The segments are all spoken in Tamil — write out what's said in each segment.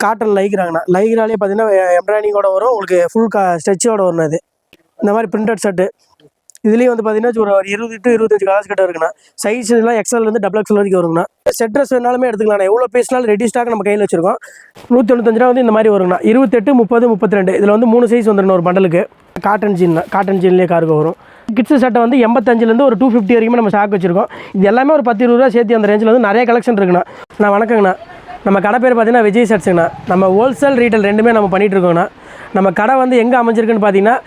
காட்டன் லைக்ராங்கண்ணா. லைக்ராலே பார்த்தீங்கன்னா எம்ப்ராய்டிங்கோட வரும், உங்களுக்கு ஃபுல் ஸ்ட்ரெச்சோட வரும். அது இந்த மாதிரி பிரிண்டட் ஷர்ட்டு. இதுலேயும் வந்து பார்த்தீங்கன்னா ஒரு 20 to 25 கலர்ஸ் கிட்ட இருக்குண்ணா. சைஸ் இதெல்லாம் எக்ஸ்எல்லேருந்து டபுள் எக்ஸ்எல் வரைக்கும் வருங்கண்ணா. Set dress வேணாலுமே எடுத்துக்கலாம்ண்ணா. எவ்வளோ பீஸ்னாலும் ரெடி ஸ்டாக் நம்ம கையில் வச்சிருக்கோம். 195 ரூபா வந்து இந்த மாதிரி வருங்கண்ணா. 28, 30, 32 இதில் வந்து 3 சைஸ் வந்துடும் ஒரு பண்டலுக்கு. காட்டன் ஜீன் தான், காட்டன் ஜீன்லேயே கார்கோ வரும். கிட்ஸ் சட்டை வந்து 85லேருந்து ஒரு 250 வரைக்கும் நம்ம ஸ்டாக் வச்சிருக்கோம். இது எல்லாமே ஒரு 10-20 ரூபா சேர்த்து அந்த ரேஞ்சில் வந்து நிறைய கலெக்ஷன் இருக்குண்ணா. நான் வணக்கங்கண்ணா. நம்ம கடை பேர் பார்த்தீங்கன்னா விஜய் ஷர்ட்ஸுங்கண்ணா. நம்ம ஹோல்சேல் ரீட்டைல் ரெண்டுமே நம்ம பண்ணிகிட்டு இருக்கோங்கண்ணா. நம்ம கடை வந்து எங்கே அமைஞ்சிருக்குன்னு பார்த்தீங்கன்னா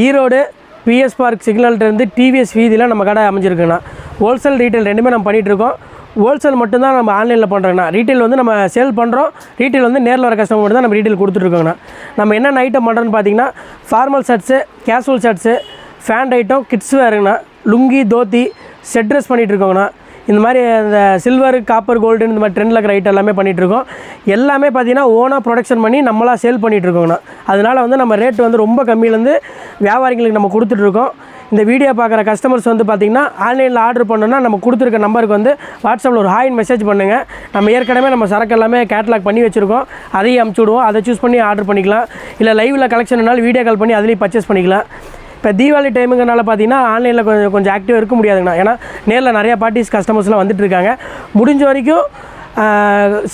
ஈரோடு பிஎஸ் பார்க் சிக்னல்கிட்டேருந்து டிவிஎஸ் வீதியில் நம்ம கடை அமைஞ்சிருக்குண்ணா. ஹோல்சேல் ரீட்டைல் ரெண்டுமே நம்ம பண்ணிகிட்ருக்கோம். ஹோல்சேல் மட்டும்தான் நம்ம ஆன்லைனில் பண்ணுறோங்கண்ணா. ரீட்டைல் வந்து நம்ம சேல் பண்ணுறோம். ரீட்டைல் வந்து நேரில் வர கஸ்டமர் மட்டும் தான் நம்ம ரீட்டைல் கொடுத்துட்ருக்கோங்கண்ணா. நம்ம என்னென்ன ஐட்டம் பண்ணுறோன்னு பார்த்தீங்கன்னா formal shirts, casual shirts, pant item, kids வேறுங்கண்ணா, லுங்கி, தோத்தி, செட் ட்ரெஸ் பண்ணிகிட்ருக்கோங்கண்ணா. இந்த மாதிரி இந்த சில்வர், காப்பர், கோல்டு இந்த மாதிரி ட்ரெண்டில் இருக்கிற ஐட்டம் எல்லாமே பண்ணிகிட்ருக்கோம். எல்லாமே பார்த்தீங்கன்னா ஓனாக ப்ரொடக்ஷன் பண்ணி நம்மளாக சேல் பண்ணிகிட்ருக்கோங்கண்ணா. அதனால் வந்து நம்ம ரேட் வந்து ரொம்ப கம்மியிலேருந்து வியாபாரிகளுக்கு நம்ம கொடுத்துட்ருக்கோம். இந்த வீடியோ பார்க்குற கஸ்டமர்ஸ் வந்து பார்த்திங்கன்னா ஆன்லைனில் ஆர்டர் பண்ணோன்னா நம்ம கொடுத்துருக்க நம்பருக்கு வந்து வாட்ஸ்அப்பில் ஒரு ஹாய்னு மெசேஜ் பண்ணுங்கள். நம்ம ஏற்கனவே நம்ம சரக்கு எல்லாமே கேட்லாக் பண்ணி வச்சுருக்கோம். அதையும் அமுச்சு விடுவோம். அதை சூஸ் பண்ணி ஆர்டர் பண்ணிக்கலாம். இல்லை லைவில் கலெக்ஷன்னாலும் வீடியோ கால் பண்ணி அதுலேயும் பர்ச்சேஸ் பண்ணிக்கலாம். இப்போ தீபாவளி டைமுங்கனால பார்த்தீங்கன்னா ஆன்லைனில் கொஞ்சம் ஆக்டிவாக இருக்க முடியாதுங்கண்ணா. ஏன்னா நேரில் நிறையா பார்ட்டிஸ் கஸ்டமர்ஸ்லாம் வந்துட்டுருக்காங்க. முடிஞ்ச வரைக்கும்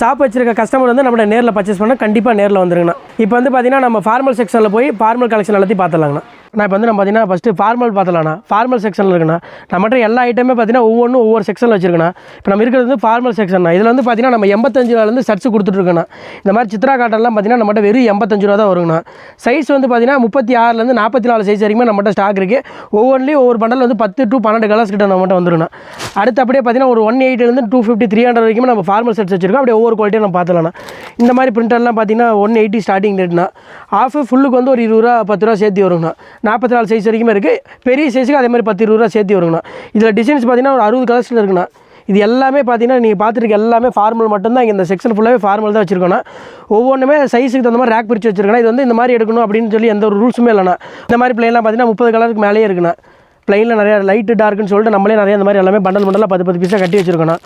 ஷாப் வச்சுருக்க கஸ்டமர் வந்து நம்மளோட நேரில் பர்ச்சேஸ் பண்ணால் கண்டிப்பாக நேரில் வந்துருங்கண்ணா. இப்போ வந்து பார்த்திங்கன்னா நம்ம ஃபார்மல் செக்ஷனில் போய் ஃபார்மல் கலெக்ஷன் எல்லாத்தையும் பார்த்துலாங்கண்ணா. நான் இப்போ வந்து நம்ம பார்த்தீங்கன்னா ஃபஸ்ட்டு ஃபார்மல் பார்த்தலாம்ண்ணா. ஃபார்மல் செக்ஷனில் இருக்குண்ணா. நம்மகிட்ட எல்லா ஐட்டமே பார்த்தீங்கன்னா ஒவ்வொன்றும் ஒவ்வொரு செக்ஷனில் வச்சுருக்கண்ணா. இப்போ நம்ம இருக்கிறது வந்து ஃபார்மல் செக்ஷன்னா. இதில் வந்து பார்த்தீங்கன்னா நம்ம 85 ரூபாலேருந்து ஷர்ட்ஸ் கொடுத்துட்ருக்கோண்ணா. இந்த மாதிரி சித்ரா காட்டன்லாம் பார்த்தீங்கன்னா நம்மகிட்ட வெறும் 85 ரூபா தான் வருங்கண்ணா. சைஸ் வந்து பார்த்தீங்கன்னா 36லேருந்து 44 சைஸ் வரைக்கும் நம்மகிட்ட ஸ்டாக் இருக்குது. ஒவ்வொன்றிலையும் ஒவ்வொரு பண்டல் வந்து 10 to 12 கலர்ஸ் கிட்ட நம்மகிட்ட வந்துருங்கண்ணா. அடுத்து அப்படியே பார்த்தீங்கன்னா ஒரு 180லேருந்து 250, 300 வரைக்கும் நம்ம ஃபார்மல் ஷர்ட்ஸ் வச்சுருக்கோம். அப்படியே ஒவ்வொரு குவாலிட்டியும் நம்ம பார்த்துலாம்ண்ணா. இந்த மாதிரி பிரிண்டர்லாம் பார்த்தீங்கன்னா 180 ஸ்டார்டிங் ரேட்னா. ஆஃபு ஃபுல்லுக்கு வந்து ஒரு 20 ரூபா 10 ரூபா சேர்த்து வருங்கண்ணா. 44 சைஸ் வரைக்கும் இருக்குது. பெரிய சைஸுக்கு அதே மாதிரி 10-20 ரூபா சேர்த்து வருங்கண்ணா. இதில் டிசைன்ஸ் பார்த்தீங்கன்னா ஒரு 60 கலர்ஸில் இருக்குண்ணா. இது எல்லாமே பார்த்தீங்கன்னா நீங்கள் பார்த்துருக்க எல்லாமே ஃபார்மல் மட்டும்தான். இங்கே இந்த செக்ஷன் ஃபுல்லாகவே ஃபார்மல் தான் வச்சுருக்கோண்ணா. ஒவ்வொன்றுமே சைஸுக்கு தகுந்த மாதிரி ரேக் பிரித்து வச்சுருக்கேன். இது வந்து இந்த மாதிரி எடுக்கணும் அப்படின்னு சொல்லி எந்த ஒரு ரூல்ஸுமே இல்லைண்ணா. இந்த மாதிரி பிளைன்லாம் பார்த்தீங்கன்னா 30 கலருக்கு மேலேயே இருக்குண்ணா. பிளைனில் நிறையா லைட்டு டார்க்குன்னு சொல்லிட்டு நம்மளே நிறைய இந்த மாதிரி எல்லாமே பண்டலாக 10 பீஸாக கட்டி வச்சுருக்கோண்ணா.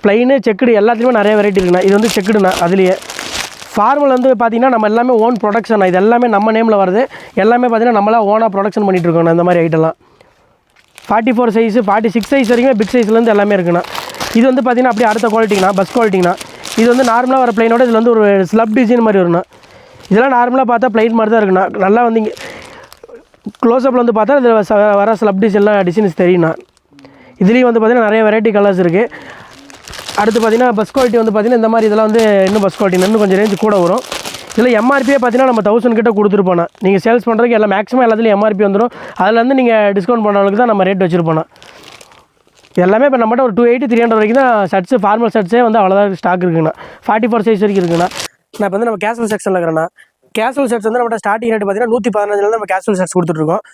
பிளைனு, செக்குடு எல்லாத்துலேயுமே நிறைய வெரைட்டி இருக்குண்ணா. இது வந்து செக்குடுண்ணா. அதுலேயே ஃபார்மல் வந்து பார்த்திங்கன்னா நம்ம எல்லாமே ஓன் ப்ரொடக்ஷன். இது எல்லாமே நம்ம நேமில் வருது. எல்லாமே பார்த்திங்கன்னா நம்மளாம் ஓனாக ப்ரொடக்ஷன் பண்ணிகிட்ருக்கோண்ணா. இந்த மாதிரி ஐட்டம்லாம் 44 சைஸு, 46 சைஸ் வரைக்கும் பிக் சைஸ்லேருந்து எல்லாமே இருக்குண்ணா. இது வந்து பார்த்திங்கன்னா அப்படியே அடுத்த குவாலிட்டிங்கண்ணா, பஸ் குவாலிட்டிங்கண்ணா. இது வந்து நார்மலாக வர பிளைனோட இதில் வந்து ஒரு ஸ்லப் டிசைன் மாதிரி வரும்ண்ணா. இதெல்லாம் நார்மலாக பார்த்தா பிளைன் மாதிரி தான் இருக்குண்ணா. நல்லா வந்து இங்கே க்ளோஸ்அப்பில் வந்து பார்த்தா இதில் வர ஸ்லப் டிசைன்ஸ் தெரியும்ண்ணா. இதுலேயும் வந்து பார்த்திங்கன்னா நிறைய வெரைட்டி கலர்ஸ் இருக்குது. அடுத்து பார்த்திங்கன்னா பஸ் குவாலிட்டி வந்து பார்த்திங்கன்னா இந்த மாதிரி இதெல்லாம் வந்து இன்னும் பஸ் குவாலிட்டி இன்னும் கொஞ்சம் ரேஞ்சு கூட வரும். இதில் எம்ஆர்பியே பார்த்தீங்கன்னா நம்ம 1000 கிட்ட கொடுத்துருப்போண்ணா. நீங்கள் சேல்ஸ் பண்ணுறதுக்கு எல்லாம் மேக்ஸிமம் எல்லாத்துலேயும் எம்ஆர்பி வந்துடும். அதில் வந்து நீங்கள் டிஸ்கவுண்ட் பண்ணுறவங்களுக்கு தான் நம்ம ரேட் வச்சுருப்போண்ணா. எல்லாமே இப்போ நம்மகிட்ட ஒரு 280, 300 வரைக்கும் தான் ஷர்ட்ஸு, ஃபார்மல் ஷர்ட்ஸே வந்து அவ்வளோதான் ஸ்டாக் இருக்குண்ணா. 44 சைஸ் வரைக்கும் இருக்குண்ணா. நான் இப்போ வந்து நம்ம கேஷுவல் செக்ஷனில் இருக்கிறேன்னா. கேஷுவல் ஷர்ட்ஸ் வந்து நம்மகிட்ட ஸ்டார்டிங் ரேட் பார்த்தீங்கன்னா 115 நம்ம கேஷுவல் ஷர்ட்ஸ் கொடுத்துட்ருக்கோம்.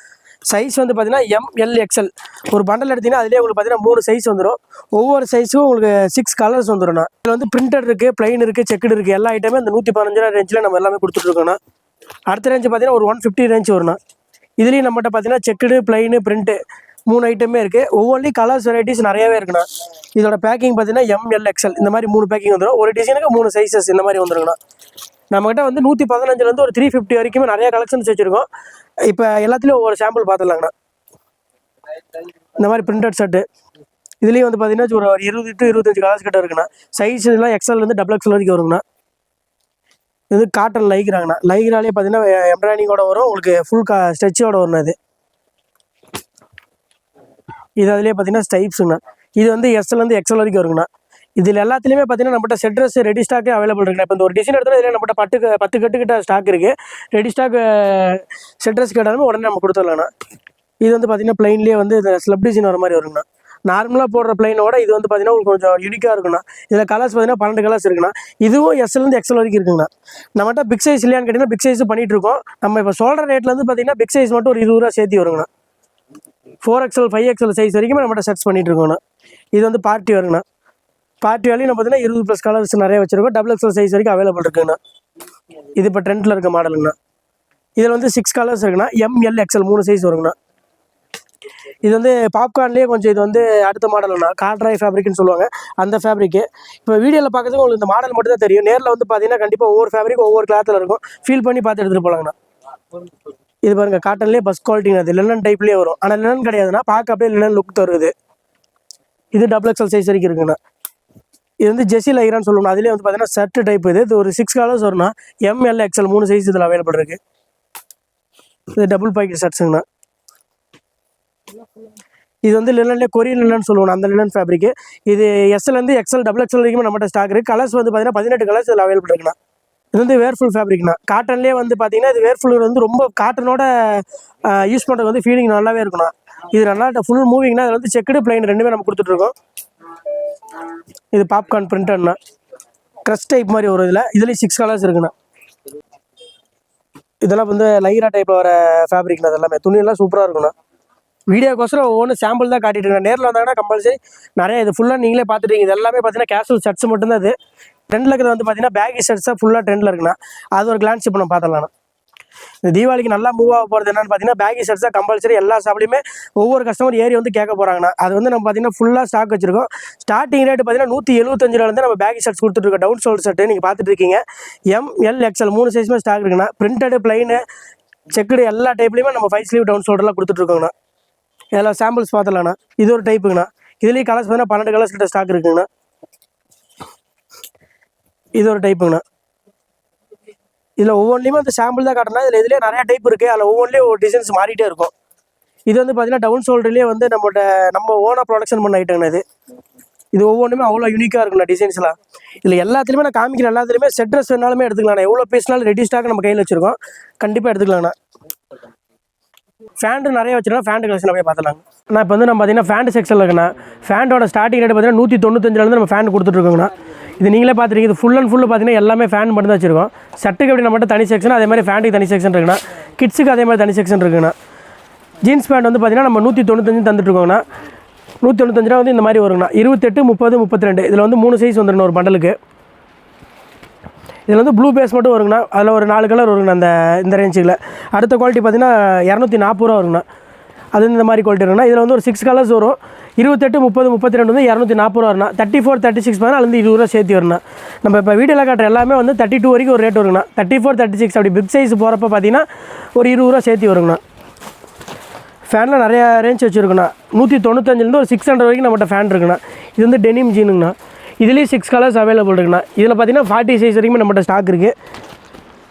சைஸ் வந்து பார்த்தீங்கன்னா MLXL ஒரு பண்டல் எடுத்திங்கன்னா அதிலே உங்களுக்கு பார்த்தீங்கன்னா 3 சைஸ் வந்துடும். ஒவ்வொரு சைஸும் உங்களுக்கு 6 கலர்ஸ் வந்துடும்ண்ணா. இதில் வந்து பிரிண்டட் இருக்குது, பிளைன் இருக்குது, செக்குடு இருக்குது. எல்லா ஐட்டமே இந்த 115 ரூபா ரேஞ்சில் நம்ம எல்லாமே கொடுத்துட்ருக்கோண்ணா. அடுத்த ரேஞ்சு பார்த்தீங்கன்னா ஒரு 150 ரேஞ்ச் வரும்ண்ணா. இதுலேயும் நம்மகிட்ட பார்த்தீங்கன்னா செக்குடு, பிளைனு, பிரிண்ட்டு 3 ஐட்டமே இருக்குது. ஒவ்வொன்றிலையும் கலர்ஸ் வெரைட்டிஸ் நிறையாவே இருக்குண்ணா. இதோட பேக்கிங் பார்த்தீங்கன்னா MLXL இந்த மாதிரி 3 பேக்கிங் வந்துடும். ஒரு டிசைனுக்கு 3 சைஸஸ் இந்த மாதிரி வந்துருங்கண்ணா. நம்மகிட்ட வந்து 115லேருந்து ஒரு 350 வரைக்குமே நிறையா கலெக்ஷன்ஸ் வச்சுருக்கோம். இப்போ எல்லாத்துலேயும் ஒவ்வொரு சாம்பிள் பார்த்துலாங்கண்ணா. இந்த மாதிரி பிரிண்டட் ஷர்ட்டு இதுலேயும் வந்து பார்த்தீங்கன்னா ஒரு 20 to 25 கலர்ஸ் கிட்ட இருக்குண்ணா. சைஸ் இதெல்லாம் எக்ஸ்எல்லேருந்து டபுள் எக்ஸ்எல் வரைக்கும் வருங்கண்ணா. இது காட்டன் லைக்ராங்கண்ணா. லைக்ராலே பார்த்தீங்கன்னா எம்ப்ராய்டிங்கோட வரும், உங்களுக்கு ஃபுல் ஸ்ட்ரெச்சோட வரும். இது அதுலேயே பார்த்தீங்கன்னா ஸ்டைப்ஸுங்கண்ணா. இது வந்து எஸ்எல்லேருந்து எக்ஸ்எல் வரைக்கும் வருங்கண்ணா. இதில் எல்லாத்துலேயுமே பார்த்தீங்கன்னா நம்மகிட்ட செட் ட்ரெஸ் ரெடி ஸ்டாக்கே அவைலபிள் இருக்குண்ணா. இப்போ இந்த ஒரு டிசைன் எடுத்தாலும் இதில் நம்மகிட்ட 10 கட்டுக்கிட்ட ஸ்டாக் இருக்குது. ரெடி ஸ்டாக் செட் ட்ரெஸ் கேட்டாலுமே உடனே நம்ம கொடுத்துடலாண்ணா. இது வந்து பார்த்தீங்கன்னா பிளைன்லேயே வந்து இந்த ஸ்லப் டிசைன் வர மாதிரி வருங்கண்ணா. நார்மலாக போடுற பிளைனோட இது வந்து பார்த்தீங்கன்னா உங்களுக்கு கொஞ்சம் யூனிக்காக இருக்குண்ணா. இதில் கலர்ஸ் பார்த்தீங்கன்னா 12 கலர்ஸ் இருக்குண்ணா. இதுவும் எஸ்எல்லேருந்து எக்ஸ்எல் வரைக்கும் இருக்குங்கண்ணா. நம்மகிட்ட பிக் சைஸ் இல்லையான்னு கேட்டிங்கன்னா பிக் சைஸும் பண்ணிகிட்ருக்கோம். நம்ம இப்போ சொல்கிற ரேட்லேருந்து பார்த்தீங்கன்னா பிக் சைஸ் மட்டும் ஒரு 20 ரூபா சேர்த்து வருங்கண்ணா. 4XL 5XL சைஸ் வரைக்குமே நம்மகிட்ட செட்ஸ் பண்ணிகிட்ருக்கோண்ணா. இது வந்து பார்ட்டி வருங்கண்ணா. பார்ட்டி வேலையும் நம்ம பார்த்தீங்கன்னா 20+ கலர்ஸ் நிறைய வச்சுருக்கோம். டபுள் எக்ஸ்எல் சைஸ் வரைக்கும் அவைலபிள் இருக்குங்கண்ணா. இது இப்போ ட்ரெண்டில் இருக்க மாடலுங்கண்ணா. இதில் வந்து 6 கலர்ஸ் இருக்குண்ணா. MLXL 3 சைஸ் வருங்கண்ணா. இது வந்து பாப்கார்ன்லேயே கொஞ்சம் இது வந்து அடுத்த மாடல்னா காட்ராய் ஃபேப்ரிக்னு சொல்லுவாங்க அந்த ஃபேப்ரிக்கு. இப்போ வீடியோவில் பார்க்கறதுக்கு உங்களுக்கு இந்த மாடல் மட்டும் தான் தெரியும். நேரில் வந்து பார்த்தீங்கன்னா கண்டிப்பாக ஒவ்வொரு ஃபேப்ரிக் ஒவ்வொரு கிளாத்தில் இருக்கும். ஃபீல் பண்ணி பார்த்து எடுத்துகிட்டு போகலாங்கண்ணா. இது பாருங்கள் காட்டன்லேயே பஸ் குவாலிட்டிங்க, அது லினன் டைப்லேயே வரும். ஆனால் லினன் கிடையாதுன்னா பார்க்க அப்படியே லினன் லுக் தருது. இது டபுள் எக்ஸல் சைஸ் வரைக்கும் இருக்குண்ணா. இது வந்து ஜெஸி லைரான்னு சொல்லுவோம். அதுலேயே வந்து பார்த்தீங்கன்னா ஷர்ட் டைப். இது ஒரு 6 கலர்ஸ் வரும்னா ML XL 3 சைஸ் இதில் அவைலபிள் இருக்குது. இது டபுள் பாக்கெட் ஷர்ட்ஸுங்கண்ணா. இது வந்து லினன்லேயே கொரியன் லினன் சொல்லுவோம், அந்த லினன் ஃபேப்ரிக்கு. இது SLலேருந்து XL டபுள் XL வரைக்கும் நம்மகிட்ட ஸ்டாக் இருக்குது. கலர்ஸ் வந்து பார்த்தீங்கன்னா 18 கலர்ஸ் இதில் அவைலபிள் இருக்குண்ணா. இது வந்து வேர்ஃபுல் ஃபேப்ரிக்னா காட்டன்லேயே வந்து பார்த்தீங்கன்னா இது வேர்ஃபுல் வந்து ரொம்ப காட்டனோட யூஸ் பண்ணுறது வந்து ஃபீலிங் நல்லாவே இருக்குண்ணா. இது நல்லா ஃபுல் மூவிங்னா அதில் வந்து செக்குடு பிளைன் ரெண்டுமே நம்ம கொடுத்துட்ருக்கோம். இது பாப்கார்ன் பிரிண்டட்னா க்ரஷ் டைப் மாதிரி வரும். இதுலேயும் 6 கலர்ஸ் இருக்குண்ணா. இதெல்லாம் வந்து லைரா டைப்பில் வர ஃபேப்ரிக்னா அதெல்லாமே துணியெல்லாம் சூப்பராக இருக்குண்ணா. வீடியோக்கோசரம் ஒவ்வொன்று சாம்பிள் தான் காட்டிட்டு இருக்கேன். நேரில் வந்தாங்கன்னா கம்பல்சரி நிறைய இது ஃபுல்லாக நீங்களே பார்த்துட்டீங்க. இது எல்லாமே பார்த்தீங்கன்னா கேஷுவல் ஷர்ட்ஸ் மட்டும்தான். இது ட்ரெண்டில் இருக்கிறது வந்து பார்த்தீங்கன்னா பேகி ஷர்ட்ஸாக ஃபுல்லாக ட்ரெண்டில் இருக்குண்ணா. அது ஒரு கிளான்ஸ் இப்போ நம்ம பார்த்துடலாம். இந்த தீபாவளிக்கு நல்லா மூவ் ஆக போகிறது என்னென்னு பார்த்தீங்கன்னா பேகி ஷர்ட்ஸாக கம்பல்சரி எல்லா ஷாப்லையுமே ஒவ்வொரு கஸ்டமர் ஏறி வந்து கேட்க போகிறாங்கண்ணா. அது வந்து நம்ம பார்த்தீங்கன்னா ஃபுல்லாக ஸ்டாக் வச்சிருக்கோம். ஸ்டார்டிங் ரேட் பார்த்தீங்கன்னா 175 ரூபாயிலேருந்து நம்ம பேகி ஷர்ட்ஸ் கொடுத்துட்ருக்கோம். டவுன் ஷோல்டர் ஷர்ட்டு நீங்கள் பார்த்துட்டு இருக்கீங்க. ML XL 3 சைஸுமே ஸ்டாக் இருக்குண்ணா. பிரிண்டடு பிளைனு செக்குடு எல்லா டைப்லையுமே நம்ம 5 ஸ்லீவ் டவுன் ஷோல்டர்லாம் கொடுத்துட்ருக்கோங்கண்ணா. இதெல்லாம் சாம்பிள்ஸ் பார்த்துலாண்ணா. இது ஒரு டைப்புங்கண்ணா. இதுலேயும் கலர்ஸ் பார்த்தீங்கன்னா 12 கலர்ஸ் கிட்ட ஸ்டாக் இருக்குங்கண்ணா. இது ஒரு டைப்புங்கண்ணா. இதில் ஒவ்வொன்றிலையுமே அந்த சாம்பிள் தான் காட்டினா. இதில் இதுலேயே நிறையா டைப் இருக்குது. அதில் ஒவ்வொன்றிலையும் ஒரு டிசைன்ஸ் மாறிட்டே இருக்கும். இது வந்து பார்த்தீங்கன்னா டவுன் ஷோல்டர்லேயே வந்து நம்ம ஓனாக ப்ரொடக்ஷன் பண்ண ஐட்டங்கண்ணா. இது ஒவ்வொன்றுமே அவ்வளோ யூனிக்காக இருக்குண்ணா டிசைன்ஸ்லாம். இதில் எல்லாத்துலேயுமே நான் காமிக்கிற எல்லாத்துலேயுமே செட் ட்ரெஸ் வேணாலுமே எடுத்துக்கலாம்ண்ணா. எவ்வளோ பீஸ்னாலும் ரெடி ஸ்டாக் நம்ம கையில் வச்சுருக்கோம். கண்டிப்பாக எடுத்துக்கலாம்ண்ணா. ஃபேண்ட்டு நிறைய வச்சுருக்கோம். ஃபேண்ட் கலெக்ஷன் அப்படியே பார்த்துலாங்க. நான் இப்போ வந்து நம்ம பார்த்தீங்கன்னா ஃபேண்ட் செக்ஷனில் இருக்குண்ணா. ஃபேண்டோட ஸ்டார்டிங் ரேட் பார்த்தீங்கன்னா 195 நம்ம ஃபேன் கொடுத்துட்ருக்கோங்கண்ணா. இது நீங்களே பார்த்துருக்கீங்க. இது ஃபுல் அண்ட் ஃபுல்லு பார்த்தீங்கன்னா எல்லாமே ஃபேன் மட்டும் தான் வச்சுருக்கோம். ஷர்ட்டுக்கு அப்படி நம்மகிட்ட தனி செக்ஷன், அதே மாதிரி ஃபேண்ட்டுக்கு தனி செக்ஷன் இருக்குண்ணா. கிட்ஸுக்கு அதே மாதிரி தனி செக்ஷன் இருக்குண்ணா. ஜீன்ஸ் பேண்ட் வந்து பார்த்தீங்கன்னா நம்ம 195 தந்துட்டுருக்கோங்கண்ணா. 195 ரூபா வந்து இந்த மாதிரி வருங்கண்ணா. 28, 30, 32 இதில் வந்து 3 சைஸ் வந்துருங்கண்ணா ஒரு பண்டலுக்கு. இதில் வந்து ப்ளூ பேஸ் மட்டும் வருங்கண்ணா. அதில் ஒரு 4 கலர் வருங்கண்ணா இந்த ரேஞ்சில். அடுத்த குவாலிட்டி பார்த்தீங்கன்னா 240 ரூபா வருங்கண்ணா. அது இந்த மாதிரி குவாலிட்டி இருக்குண்ணா. இதில் வந்து ஒரு 6 கலர்ஸ் வரும். 28, 30, 32 வந்து 240 ரூபா வரும்ண்ணா. 34, 36 பார்த்தா அதுலேருந்து 20 ரூபா சேர்த்து வரும்ண்ணா. நம்ம இப்போ வீடியோவில் காட்டுற எல்லாமே வந்து 32 வரைக்கும் ஒரு ரேட் வருங்கண்ணா. 34, 36 அப்படி பிக் சைஸ் போகிறப்ப பார்த்தீங்கன்னா ஒரு 20 ரூபா சேர்த்து வருங்கண்ணா. ஃபேனில் நிறையா ரேஞ்ச் வச்சுருக்குண்ணா. 195லேருந்து ஒரு 600 வரைக்கும் நம்மகிட்ட ஃபேன் இருக்குண்ணா. இது வந்து டெனிம் ஜீனுங்கண்ணா. இதுலேயும் 6 கலர்ஸ் அவைலபிள் இருக்குண்ணா. இதில் பார்த்தீங்கன்னா 40 சைஸ் வரைக்கும் நம்மகிட்ட ஸ்டாக் இருக்குது.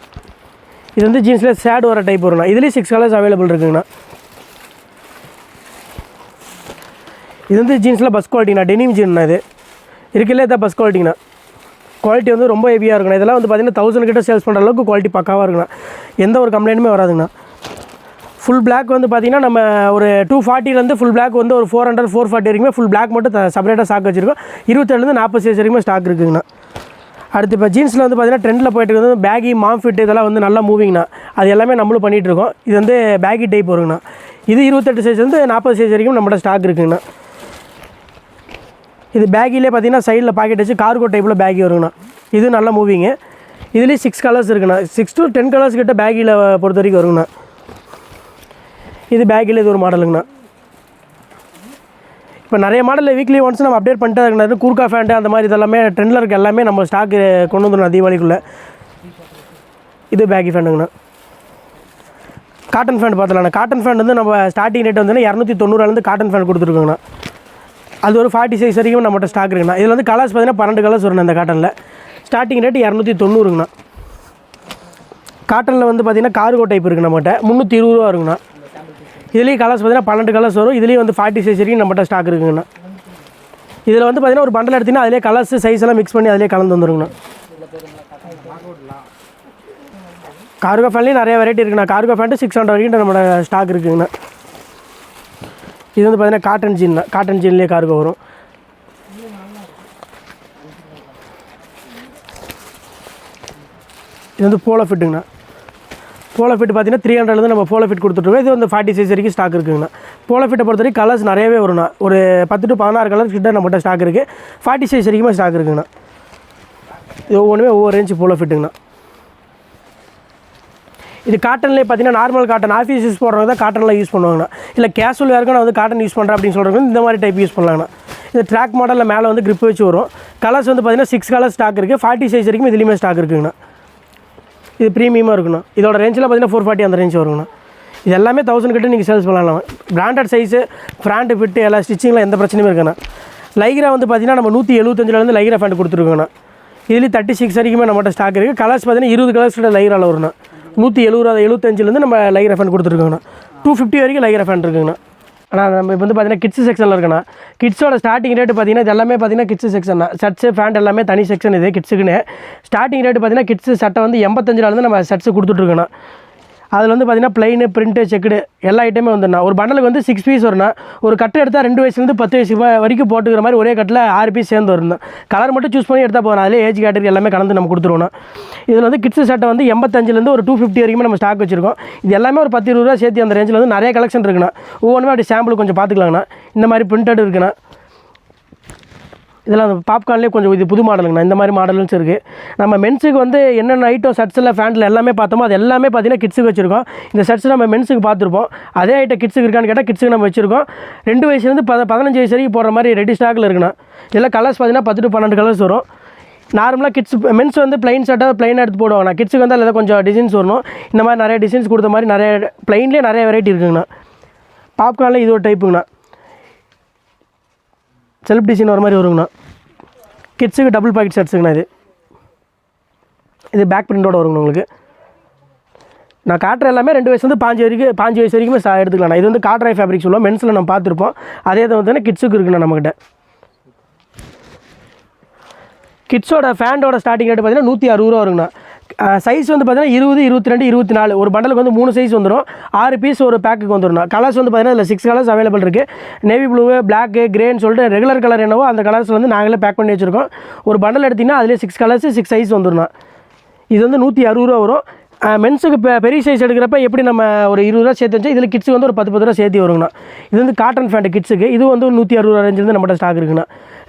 இது வந்து ஜீன்ஸில் சேட் வர டைப் வரும்ண்ணா. இதுலேயும் 6 கலர்ஸ் அவைலபிள் இருக்குங்கண்ணா. இது வந்து ஜீன்ஸில் பஸ் குவாலிட்டிங்கண்ணா. டெனிம் ஜீன்ண்ணா. இது இருக்குல்ல இதான் பஸ் குவாலிட்டிங்கண்ணா. குவாலிட்டி வந்து ரொம்ப ஹெவியாக இருக்குண்ணா. இதெல்லாம் வந்து பார்த்தீங்கன்னா 1000 கிட்ட சேல்ஸ் பண்ணுற அளவுக்கு குவாலிட்டி பக்காவாக இருக்குண்ணா. எந்த ஒரு கம்ப்ளைண்ட்டுமே வராதுங்கண்ணா. ஃபுல் பிளாக் வந்து பார்த்தீங்கன்னா நம்ம ஒரு 240லேருந்து ஃபுல் பிளாக் வந்து ஒரு 400, 440 வரைக்குமே ஃபுல் பிளாக் மட்டும் செப்பரேட்டாக ஸ்டாக் வச்சுருக்கோம். 27லேருந்து 40 சைஸ் வரைக்குமே ஸ்டாக் இருக்குங்கண்ணா. அடுத்து இப்போ ஜீன்ஸில் வந்து பார்த்தீங்கன்னா ட்ரெண்டில் போய்ட்டு வந்து பேகி, மாம் ஃபிட் இதெல்லாம் வந்து நல்லா மூவிங்ண்ணா. அது எல்லாமே நம்மளும் பண்ணிகிட்ருக்கோம். இது வந்து பேகி டைப் வருங்கண்ணா. இது 28 சைஸ்லேருந்து 40 சைஸ் வரைக்கும் நம்மளோட ஸ்டாக் இருக்குங்கண்ணா. இது பேகிலே பார்த்தீங்கன்னா சைடில் பாக்கெட் வச்சு கார்கோ டைப்பில் பேகி வருங்கண்ணா. இது நல்ல மூவிங்கு. இதுலேயும் 6 கலர்ஸ் இருக்குண்ணா. 6 to 10 கலர்ஸ் கிட்ட பேகியில் பொறுத்த வரைக்கும் வருங்கண்ணா. இது பேக்கில் இது ஒரு மாடலுங்கண்ணா. இப்போ நிறைய மாடலில் வீக்லி ஒன்ஸ் நம்ம அப்டேட் பண்ணிட்டு இருக்குண்ணா. கூர்க்கா ஃபேண்ட்டு அந்த மாதிரி இதெல்லாமே ட்ரெண்டில் இருக்க எல்லாமே நம்ம ஸ்டாக்கு கொண்டு வந்துடணும் தீபாவளிக்குள்ளே. இது பேக்கி ஃபேண்டுங்கண்ணா. காட்டன் ஃபேண்ட் பார்த்துலாண்ணா. காட்டன் ஃபேண்ட் வந்து நம்ம ஸ்டார்டிங் ரேட் வந்து 290 காட்டன் ஃபேண்ட் கொடுத்துருக்கோங்கண்ணா. அது ஒரு 40 சைஸ் வரைக்கும் நம்மகிட்ட ஸ்டாக் இருக்குண்ணா. இதில் வந்து கலர்ஸ் பார்த்தீங்கன்னா 12 கலர்ஸ் வரும்ண்ணா. இந்த காட்டனில் ஸ்டார்டிங் ரேட் 290ங்கண்ணா. காட்டனில் வந்து பார்த்தீங்கன்னா கார்கோ டைப் இருக்குது நம்மகிட்ட. 320 ரூபா இருக்குங்கண்ணா. இதுலேயும் கலர்ஸ் பார்த்தீங்கன்னா 12 கலர்ஸ் வரும். இதுலேயும் வந்து 40 சைஸ் வரைக்கும் நம்மகிட்ட ஸ்டாக் இருக்குங்கண்ணா. இதில் வந்து பார்த்தீங்கன்னா ஒரு பண்டல் எடுத்திங்கன்னா அதிலே கலர்ஸ் சைஸ் எல்லாம் மிக்ஸ் பண்ணி அதிலே கலந்து வந்துருங்கண்ணா. கார்கோ ஃபேன்லேயும் நிறைய வெரைட்டி இருக்குண்ணா. கார்கோ ஃபேண்ட்டு 600 வரைக்கும் நம்மளோட ஸ்டாக் இருக்குங்கண்ணா. இது வந்து பார்த்தீங்கன்னா காட்டன் ஜீன் தான். காட்டன் ஜீன்லேயே கார்கோ வரும். இது வந்து போலோ ஃபிட்டுங்கண்ணா. போலோ ஃபிட் பார்த்தீங்கன்னா 300லேருந்து நம்ம போலோ ஃபிட் கொடுத்துட்ருக்கோம். இது வந்து 40 சைஸ் வரைக்கும் ஸ்டாக் இருக்குங்கண்ணா. போலோ ஃபிட்டை பொறுத்த வரைக்கும் கலர்ஸ் நிறையவே வரும்ண்ணா. ஒரு 10 to 16 கலர்ஸ் கிட்ட நம்மகிட்ட ஸ்டாக் இருக்குது. 40 சைஸ் வரைக்குமே ஸ்டாக் இருக்குங்கண்ணா. இது ஒவ்வொன்றுமே ஒவ்வொரு ரேஞ்சு போலோ ஃபிட்டுங்கண்ணா. இது காட்டன்லேயே பார்த்தீங்கன்னா நார்மல் காட்டன் ஆஃபீஸ் யூஸ் போடுறவங்க தான் காட்டனில் யூஸ் பண்ணுவாங்கண்ணா. இல்லை கேஷுவல் வேர்க்கு நான் வந்து காட்டன் யூஸ் பண்ணுறேன் அப்படின்னு சொல்கிறவங்க இந்த மாதிரி டைப் யூஸ் பண்ணலாங்கண்ணா. இது ட்ராக் மாடலில் மேலே வந்து grip வச்சு வரும். கலர்ஸ் வந்து பார்த்தீங்கன்னா 6 கலர் ஸ்டாக் இருக்குது. 40 சைஸ் வரைக்கும் இதுலேயுமே ஸ்டாக் இருக்குங்கண்ணா. இது ப்ரீமியமாக இருக்குண்ணா. இதோட ரேஞ்சில் பார்த்தீங்கன்னா 440 அந்த ரேஞ்ச் வருங்கண்ணா. இது எல்லாமே 1000 கிட்ட நீங்கள் சேல்ஸ் பண்ணலாம். பிராண்டட் சைஸு ஃப்ராண்ட் ஃபிட்டு எல்லா ஸ்டிச்சிங்கில் எந்த பிரச்சனையும் இருக்குண்ணா. லைக்ரா வந்து பார்த்தீங்கன்னா நம்ம 175 லைக்ரா ஃபேண்ட் கொடுத்துருக்கோங்கண்ணா. இதுலேயும் 36 வரைக்குமே நம்மகிட்ட ஸ்டாக் இருக்குது. கலர்ஸ் பார்த்தீங்கன்னா 20 கலர்ஸ் லைக்ராவில் வரும்ண்ணா. 175 நம்ம லைக்ரா ஃபேண்ட் கொடுத்துருக்கோங்கண்ணா. 250 வரைக்கும் லைக்ரா ஃபேண்ட் இருக்குங்கண்ணா. ஆனால் நம்ம இப்போ வந்து பார்த்தீங்கன்னா கிட்ஸ் செக்ஷனில் இருக்குண்ணா. கிட்ஸோட ஸ்டார்டிங் ரேட்டு பார்த்தீங்கன்னா இது எல்லாமே பார்த்தீங்கன்னா கிட்ஸ் செக்ஷன் தான். ஷர்ட்ஸு ஃபேண்ட் எல்லாமே தனி செக்ஷன் இது கிட்ஸுக்குன்னு. ஸ்டார்டிங் ரேட்டு பார்த்தீங்கன்னா கிட்ஸ் சட்டை வந்து 85 நம்ம ஷர்ட்ஸு கொடுத்துட்ருக்கோண்ணா. அதில் வந்து பார்த்தீங்கன்னா ப்ளைனு பிரிண்ட்டு செக்குடு எல்லா ஐட்டமே வந்துண்ணா. ஒரு பண்டலுக்கு வந்து 6 பீஸ் வரும்ண்ணா. ஒரு கட்டு எடுத்தால் 2 வயசுலேருந்து 10 வயசு வரைக்கும் போட்டுக்கிற மாதிரி ஒரே கட்டில் 6 பீஸ் சேர்ந்து வரும்ண்ணா. கலர் மட்டும் சூஸ் பண்ணி எடுத்தால் போதும். அதிலே ஏஜ் கேட்டகரி எல்லாமே கலந்து நம்ம கொடுத்துருவோம்ண்ணா. இதில் வந்து கிட்ஸ் சட்டை வந்து 85 ஒரு 250 வரைக்கும் நம்ம ஸ்டாக் வச்சிருக்கோம். இது எல்லாமே ஒரு 10-20 ரூபா சேர்த்து அந்த ரேஞ்சில் வந்து நிறைய கலெக்ஷன் இருக்குண்ணா. ஒவ்வொன்றுமே அப்படி சாம்பிள் கொஞ்சம் பார்த்துக்கலாங்கண்ணா. இந்த மாதிரி பிரிண்டட் இருக்குண்ணா. இதெல்லாம் அந்த பாப்கார்ன்லேயே கொஞ்சம் இது புது மாடலுங்கண்ணா. இந்த மாதிரி மாடல்ஸ் இருக்குது. நம்ம மென்ஸுக்கு வந்து என்னென்ன ஐட்டம் ஷர்ட்ஸில் ஃபேண்டில் எல்லாமே பார்த்தோமோ அது எல்லாமே பார்த்தீங்கன்னா கிட்ஸுக்கு வச்சுருக்கோம். இந்த ஷர்ட்ஸ் நம்ம மென்ஸுக்கு பார்த்துருப்போம். அதே ஐட்டம் கிட்ஸுக்கு இருக்கான்னு கேட்டால் கிட்ஸுக்கு நம்ம வச்சுருக்கோம். 2 வயசுலேருந்து 15 வயசு வரைக்கும் போடுற மாதிரி ரெடி ஸ்டாக்கில் இருக்குண்ணா. இதெல்லாம் கலர்ஸ் பார்த்தீங்கன்னா 10 to 12 கலர்ஸ் வரும். நார்மலாக கிட்ஸ் மென்ஸ் வந்து ப்ளைன் ஷர்ட்டாக ப்ளைனாக எடுத்து போடுவாங்கண்ணா. கிட்ஸுக்கு வந்து அதில் கொஞ்சம் டிசைன்ஸ் வரணும். இந்த மாதிரி நிறைய டிசைன்ஸ் கொடுத்த மாதிரி நிறைய ப்ளைன்லேயே நிறைய வெரைட்டி இருக்குங்கண்ணா. பாப்கார்னில் இது ஒரு டைப்புங்கண்ணா. செல்ஃப் டிசைன் வர மாதிரி வருங்கண்ணா. கிட்ஸுக்கு டபுள் பாக்கெட் ஷர்ட்ஸுங்கண்ணா. இது பேக் பிரிண்டோட வருங்கண்ணா. உங்களுக்கு நான் காட்டுற எல்லாமே 2 வயசுலேருந்து 5 வயசு வரைக்குமே எடுத்துக்கலாம்ண்ணா. இது வந்து காட்ராய் ஃபேப்ரிக் சொல்லுவோம். மென்ஸில் நம்ம பார்த்துருப்போம். அதே தான் வந்து கிட்ஸுக்கு இருக்குண்ணா நம்மக்கிட்ட. கிட்ஸோட ஃபேண்டோட ஸ்டார்டிங் ரேட்டு பார்த்தீங்கன்னா 160 ரூபா வருங்கண்ணா. சைஸ் வந்து பார்த்தீங்கன்னா 20, 22, 24 ஒரு பண்டலுக்கு வந்து 3 சைஸ் வந்துடும். 6 பீஸ் ஒரு பேக்குக்கு வந்துடும். கலர்ஸ் வந்து பார்த்தீங்கன்னா இதில் 6 கலர்ஸ் அவைலபிள் இருக்குது. நேவி ப்ளூ, பிளாக்கு, கிரேன்னு சொல்லிட்டு ரெகுலர் கலர் என்னவோ அந்த கலர்ஸ் வந்து நாங்களே பேக் பண்ணி வச்சுருக்கோம். ஒரு பண்டல் எடுத்திங்கன்னா அதிலே 6 கலர்ஸ் 6 சைஸ் வந்துடும். இது வந்து 160 ரூபா வரும். மென்ஸுக்கு இப்போ பெரிய சைஸ் எடுக்கிறப்ப எப்படி நம்ம ஒரு 20 ரூபா சேர்த்து வச்சா இதில் கிட்ஸுக்கு வந்து ஒரு 10 ரூபா சேர்த்து வருங்கண்ணா. இது வந்து காட்டன் ஃபேண்ட் கிட்ஸுக்கு. இது வந்து 160 ரூபா ரேஞ்சிலேருந்து நம்மகிட்ட ஸ்டாக் இருக்குண்ணா.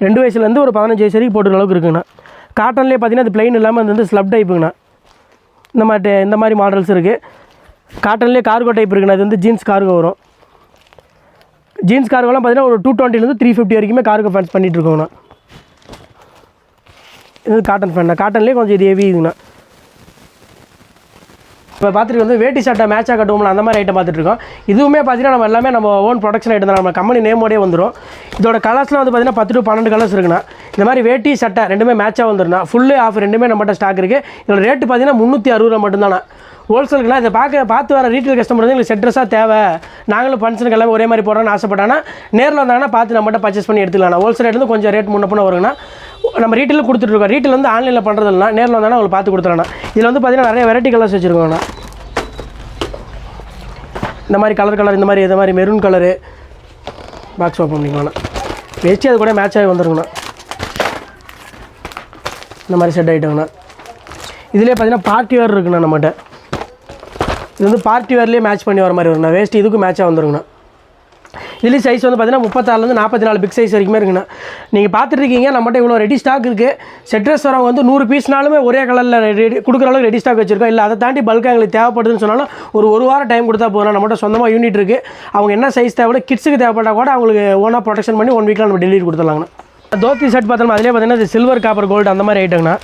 2 வயசுலேருந்து ஒரு 15 வயசு வரைக்கும் போட்டுற அளவுக்கு இருக்குண்ணா. காட்டன்லேயே பார்த்தீங்கன்னா அது ப்ளைன் இல்லாமல் அது வந்து ஸ்லப் டைப்புங்கண்ணா. இந்த மாதிரி மாடல்ஸ் இருக்குது. காட்டன்லேயே கார்கோ டைப் இருக்குண்ணா. இது வந்து ஜீன்ஸ் கார்கோ வரும். ஜீன்ஸ் கார்கோலாம் பார்த்தீங்கன்னா ஒரு 220 350 வரைக்குமே கார்கோ ஃபேன்ஸ் பண்ணிகிட்டு இருக்கோங்கண்ணா. இது காட்டன் ஃபேன்ண்ணா. காட்டன்லேயே கொஞ்சம் இது ஹெவி இதுங்கண்ணா. இப்போ பார்த்துட்டு வந்து வேட்டி சட்டை மேட்சாக கட்டுவோம்ல அந்த மாதிரி ஐட்டம் பார்த்துட்ருக்கோம். இதுவுமே பார்த்தீங்கன்னா நம்ம எல்லாமே நம்ம ஓன் ப்ரொடக்ஷன் ஐட்டம் தான். நம்ம கம்பெனி நேமோடே வந்துடும். இதோட கலர்ஸ்லாம் வந்து பார்த்தீங்கன்னா 10 to 12 கலர்ஸ் இருக்குண்ணா. இந்த மாதிரி வேட்டி சட்டை ரெண்டுமே மேட்சாக வந்துருண்ணா. ஃபுல்லு ஆஃப் ரெண்டுமே நம்மகிட்ட ஸ்டாக் இருக்குது. இதோட ரேட்டு பார்த்தீங்கன்னா 360 ரூபா மட்டும்தாண்ணா. ஹோல்சேலுக்குலாம் இதை பார்த்து வர ரீட்டெயில் கஸ்டமர் வந்து எங்களுக்கு செட் ட்ரெஸ்ஸாக தேவை, நாங்களும் ஃபங்க்ஷனுக்கு எல்லாமே ஒரே மாதிரி போடுறோன்னு ஆசைப்பட்டாங்கன்னா நேரில் வந்தாங்கன்னா பார்த்து நம்மகிட்ட பர்ச்சேஸ் பண்ணி எடுத்துக்கலாம். ஹோல்சேல் ரேட் வந்து கொஞ்சம் ரேட் முன்ன வருங்கண்ணா. நம்ம ரீட்டெயிலும் கொடுத்துட்ருக்கோம். ரீட்டெயில் வந்து ஆன்லைனில் பண்ணுறதுலாம் நேரில் வந்தாங்கன்னா உங்களுக்கு பார்த்து கொடுத்துடலாம். இதில் வந்து பார்த்தீங்கன்னா நிறைய வெரைட்டி கலர்ஸ் வச்சுருக்கோங்கண்ணா. இந்த மாதிரி கலர் இந்த மாதிரி மெரூன் கலரு பாக்ஸ் ஓப்பன் பண்ணிக்கலாம்ண்ணா. வேஸ்ட்டு அது கூட மேட்ச் ஆகி வந்துருங்கண்ணா. இந்த மாதிரி செட் ஐட்டங்கண்ணா. இதிலே பார்த்தீங்கன்னா பார்ட்டி வேர் இருக்குண்ணா நம்மகிட்ட. இது வந்து பார்ட்டி வேர்லேயே மேட்ச் பண்ணி வர மாதிரி வருங்கண்ணா. வேஸ்ட்டு இதுக்கும் மேட்சாக வந்துருங்கண்ணா. இதுலேயும் சைஸ் வந்து பார்த்தீங்கன்னா 36 44 பிக் சைஸ் வரைக்குமே இருக்குண்ணா. நீங்கள் பார்த்துட்டு இருக்கீங்க நம்மகிட்ட இவ்வளோ ரெடி ஸ்டாக் இருக்குது. செட் ட்ரெஸ் வரவங்க வந்து 100 பீஸ்னாலுமே ஒரே கலரில் ரெடி கொடுக்குற அளவுக்கு ரெடி ஸ்டாக் வச்சுருக்கோம். இல்லை அதை தாண்டி பல்காக எங்களுக்கு தேவைப்படுதுன்னு சொன்னாலும் ஒரு வாரம் டைம் கொடுத்தா போதும். நம்மகிட்ட சொந்தமாக யூனிட் இருக்குது. அவங்க என்ன சைஸ் தேவைப்பட கிட்ஸுக்கு தேவைப்பட்டால் கூட அவங்களுக்கு ஓனாக ப்ரொடெக்ஷன் பண்ணி 1 வீக்கில் நம்ம டெலிவரி கொடுத்துடலாங்கண்ணா. தோத்தி செட் பார்த்தோம்னா அதிலே பார்த்தீங்கன்னா இது சில்வர் காப்பர் கோல்டு அந்த மாதிரி ஐட்டங்கண்ணா.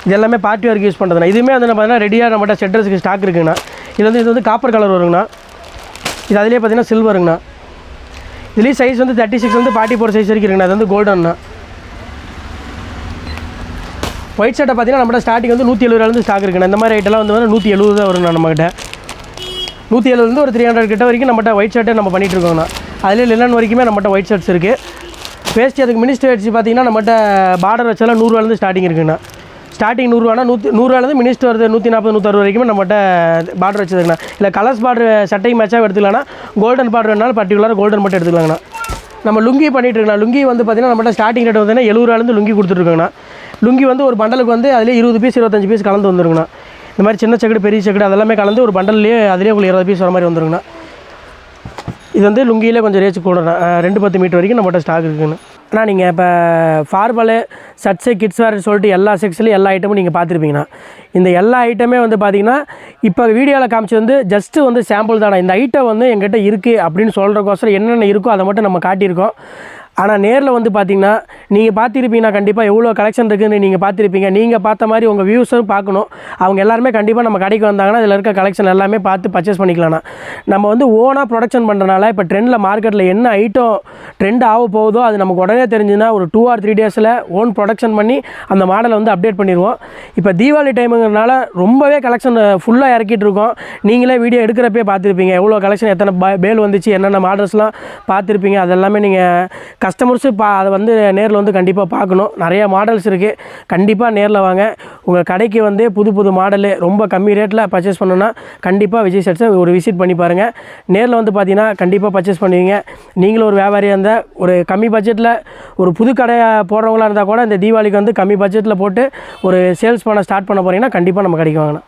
இது எல்லாமே பார்ட்டி வேர்க்கு யூஸ் பண்ணுறதுண்ணா. இதுவுமே வந்து பார்த்தீங்கன்னா ரெடியாக நம்மகிட்ட செட் ட்ரெஸ்ஸுக்கு ஸ்டாக் இருக்குங்கண்ணா. இது வந்து காப்பர் கலர் வருங்கண்ணா. இது அதிலே பார்த்தீங்கன்னா சில்வருங்கண்ணா. இதுலேயும் சைஸ் வந்து 36 44 சைஸ் வரைக்கும் இருக்குண்ணா. அது வந்து கோல்டன்னா. ஒயிட் ஷர்ட்டை பார்த்தீங்கன்னா நம்மகிட்ட ஸ்டார்டிங் வந்து 170 ஸ்டாக் இருக்குண்ணா. இந்த மாதிரி ஐட்டெல்லாம் வந்து 170 தான் வருங்கண்ணா நம்மகிட்ட. 170 ஒரு 300 கிட்ட வரைக்கும் நம்மகிட்ட ஒயிட் ஷர்ட்டே நம்ம பண்ணிகிட்ருக்கோங்கண்ணா. அதிலே லினன் வரைக்குமே நம்மகிட்ட ஒயிட் ஷர்ட்ஸ் இருக்குது. வேஸ்ட்டு அதுக்கு மினிஸ்டர் வச்சு பார்த்தீங்கன்னா நம்மகிட்ட பார்டர் வச்சாலும் 100 ஸ்டார்டிங் இருக்குண்ணா. ஸ்டார்டிங் 100 மினிஸ்டர் வருது 140 160 வரைக்குமே நம்மகிட்ட பார்டர் வச்சுருக்குண்ணா. இல்லை கலர்ஸ் பார்டர் சட்டைக்கு மேட்சாக எடுத்துக்கலாம்னா கோல்டன் பார்டர் வேணாலும் பர்டிகுலராக கோல்டன் மட்டும் எடுத்துக்கலாங்கண்ணா. நம்ம லுங்கி பண்ணிகிட்ருக்கோம். லுங்கி வந்து பார்த்திங்கன்னா நம்மகிட்ட ஸ்டார்டிங் ரேட் வந்து 70 லுங்கி கொடுத்துட்ருக்கோங்கண்ணா. லுங்கி வந்து ஒரு பண்டலுக்கு வந்து அதிலே 20 பீஸ் 25 பீஸ் கலந்து வந்துருங்கண்ணா. இந்த மாதிரி சின்ன செக்கடு பெரிய செக்கடு அதெல்லாமே கலந்து ஒரு பண்டல்லையே அதிலே உங்களுக்கு 20 பீஸ் வர மாதிரி வந்துருங்கண்ணா. இது வந்து லுங்கியிலே கொஞ்சம் ரேச்சு கூடண்ணா. 210 மீட்டர் வரைக்கும் நம்மகிட்ட ஸ்டாக் இருக்குதுண்ணா. ஆனால் நீங்கள் இப்போ ஃபார்மலு ஷர்ட்ஸு கிட்ஸ் வேர்னு சொல்லிட்டு எல்லா செக்ஸ்லையும் எல்லா ஐட்டமும் நீங்கள் பார்த்துருப்பீங்கண்ணா. இந்த எல்லா ஐட்டமே வந்து பார்த்திங்கன்னா இப்போ வீடியோவில் காமிச்சு வந்து ஜஸ்ட்டு வந்து சாம்பிள் தானே. இந்த ஐட்டம் வந்து எங்கிட்ட இருக்குது அப்படின்னு சொல்கிறக்கோசரம் என்னென்ன இருக்கோ அதை மட்டும் நம்ம காட்டியிருக்கோம். ஆனால் நேரில் வந்து பார்த்திங்கன்னா நீங்கள் பார்த்துருப்பீங்கன்னா கண்டிப்பாக எவ்வளோ கலெக்ஷன் இருக்குதுன்னு நீங்கள் பார்த்துருப்பீங்க. நீங்கள் பார்த்த மாதிரி உங்கள் வியூஸரும் பார்க்கணும். அவங்க எல்லாருமே கண்டிப்பாக நம்ம கடைக்கு வந்தாங்கன்னா இதில் இருக்க கலெக்ஷன் எல்லாமே பார்த்து பர்ச்சேஸ் பண்ணிக்கலாம்ண்ணா. நம்ம வந்து ஓனாக ப்ரொடக்ஷன் பண்ணுறனால இப்போ ட்ரெண்டில் மார்க்கெட்டில் என்ன ஐட்டம் ட்ரெண்ட் ஆக போகுதோ அது நமக்கு உடனே தெரிஞ்சுன்னா ஒரு 2 or 3 டேஸில் ஓன் ப்ரொடக்ஷன் பண்ணி அந்த மாடலை வந்து அப்டேட் பண்ணிடுவோம். இப்போ தீபாவளி டைமுங்கிறனால ரொம்பவே கலெக்ஷன் ஃபுல்லாக இறக்கிட்டு இருக்கோம். நீங்களே வீடியோ எடுக்கிறப்பே பார்த்துருப்பீங்க எவ்வளோ கலெக்ஷன், எத்தனை பேல் வந்துச்சு, என்னென்ன மாடல்ஸ்லாம் பார்த்துருப்பீங்க. அதெல்லாமே நீங்கள் கஸ்டமர்ஸு அதை வந்து நேரில் வந்து கண்டிப்பாக பார்க்கணும். நிறையா மாடல்ஸ் இருக்குது. கண்டிப்பாக நேரில் வாங்க. உங்கள் கடைக்கு வந்து புது புது மாடலு ரொம்ப கம்மி ரேட்டில் பர்ச்சேஸ் பண்ணணுன்னா கண்டிப்பாக விஜய் ஷர்ட்ஸை ஒரு விசிட் பண்ணி பாருங்கள். நேரில் வந்து பார்த்தீங்கன்னா கண்டிப்பாக பர்ச்சேஸ் பண்ணுவீங்க. நீங்களும் ஒரு வியாபாரியாக இருந்தால் ஒரு கம்மி பட்ஜெட்டில் ஒரு புது கடையை போடுறவங்களா இருந்தால் கூட இந்த தீபாவளிக்கு வந்து கம்மி பட்ஜெட்டில் போட்டு ஒரு சேல்ஸ் பண்ண ஸ்டார்ட் பண்ண போகிறீங்கன்னா கண்டிப்பாக நம்ம கடைக்கு வாங்கணும்.